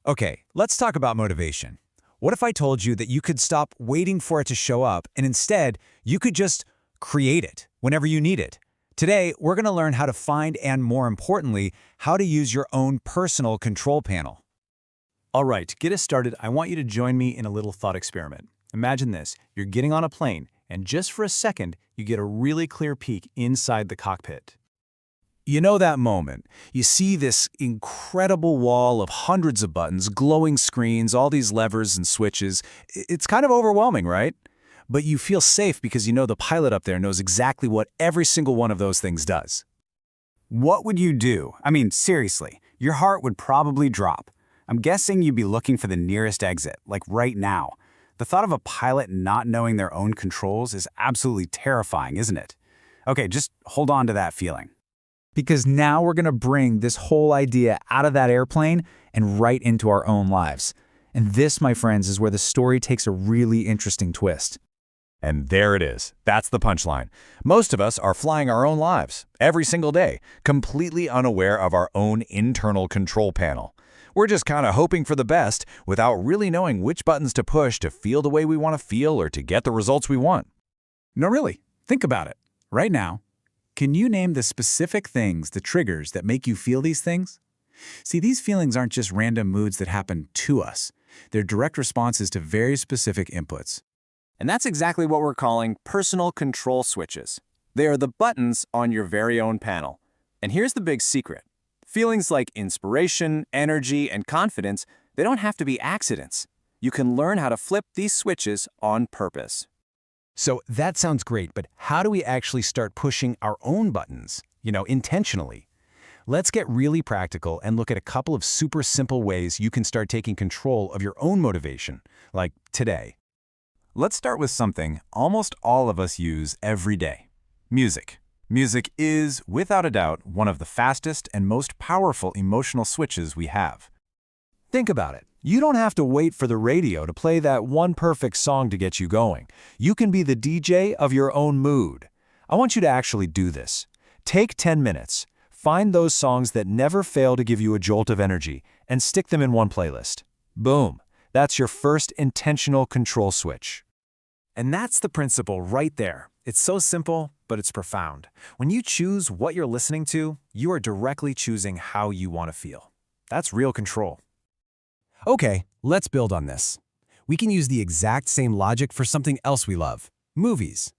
Okay, let's talk about motivation. What if I told you that you could stop waiting for it to show up and instead you could just create it whenever you need it? Today, we're going to learn how to find and, more importantly, how to use your own personal control panel. All right, to get us started, I want you to join me in a little thought experiment. Imagine this, you're getting on a plane, and just for a second, you get a really clear peek inside the cockpit. You know that moment. You see this incredible wall of hundreds of buttons, glowing screens, all these levers and switches. It's kind of overwhelming, right? But you feel safe because you know the pilot up there knows exactly what every single one of those things does. What would you do? I mean, seriously, your heart would probably drop. I'm guessing you'd be looking for the nearest exit, like right now. The thought of a pilot not knowing their own controls is absolutely terrifying, isn't it? Okay, just hold on to that feeling. Because now we're going to bring this whole idea out of that airplane and right into our own lives. And this, my friends, is where the story takes a really interesting twist. And there it is. That's the punchline. Most of us are flying our own lives every single day, completely unaware of our own internal control panel. We're just kind of hoping for the best without really knowing which buttons to push to feel the way we want to feel or to get the results we want. No, really, think about it. Right now, can you name the specific things, the triggers that make you feel these things? See, these feelings aren't just random moods that happen to us. They're direct responses to very specific inputs. And that's exactly what we're calling personal control switches. They are the buttons on your very own panel. And here's the big secret. Feelings like inspiration, energy, and confidence, they don't have to be accidents. You can learn how to flip these switches on purpose. So that sounds great, but how do we actually start pushing our own buttons, intentionally? Let's get really practical and look at a couple of super simple ways you can start taking control of your own motivation, like today. Let's start with something almost all of us use every day: music. Music is, without a doubt, one of the fastest and most powerful emotional switches we have. Think about it. You don't have to wait for the radio to play that one perfect song to get you going. You can be the DJ of your own mood. I want you to actually do this. Take 10 minutes. Find those songs that never fail to give you a jolt of energy and stick them in one playlist. Boom. That's your first intentional control switch. And that's the principle right there. It's so simple, but it's profound. When you choose what you're listening to, you are directly choosing how you want to feel. That's real control. Okay, let's build on this. We can use the exact same logic for something else we love: movies.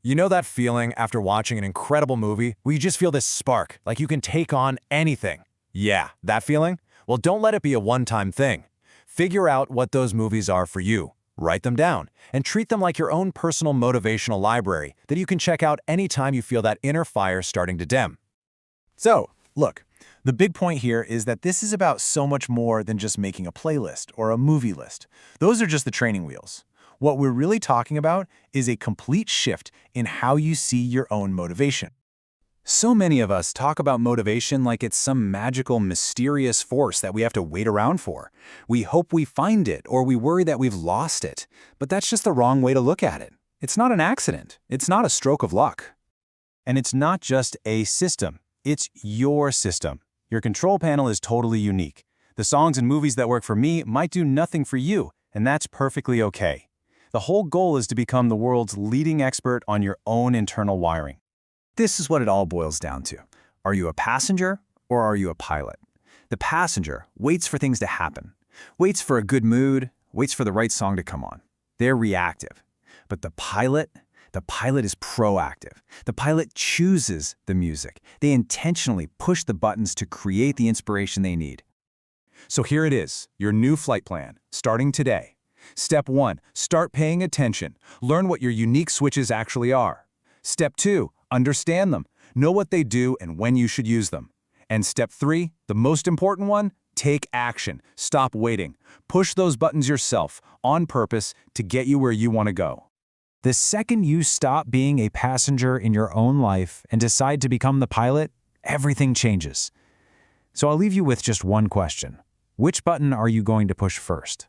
You know that feeling after watching an incredible movie where you just feel this spark, like you can take on anything? Yeah, that feeling? Well, don't let it be a one-time thing. Figure out what those movies are for you. Write them down and treat them like your own personal motivational library that you can check out anytime you feel that inner fire starting to dim. So, look, the big point here is that this is about so much more than just making a playlist or a movie list. Those are just the training wheels. What we're really talking about is a complete shift in how you see your own motivation. So many of us talk about motivation like it's some magical, mysterious force that we have to wait around for. We hope we find it, or we worry that we've lost it. But that's just the wrong way to look at it. It's not an accident. It's not a stroke of luck. And it's not just a system. It's your system. Your control panel is totally unique. The songs and movies that work for me might do nothing for you, and that's perfectly okay. The whole goal is to become the world's leading expert on your own internal wiring. This is what it all boils down to. Are you a passenger or are you a pilot? The passenger waits for things to happen, waits for a good mood, waits for the right song to come on. They're reactive. But the pilot is proactive. The pilot chooses the music. They intentionally push the buttons to create the inspiration they need. So here it is, your new flight plan, starting today. Step 1, start paying attention. Learn what your unique switches actually are. Step 2, understand them. Know what they do and when you should use them. And step 3, the most important one, take action. Stop waiting. Push those buttons yourself, on purpose, to get you where you want to go. The second you stop being a passenger in your own life and decide to become the pilot, everything changes. So I'll leave you with just one question. Which button are you going to push first?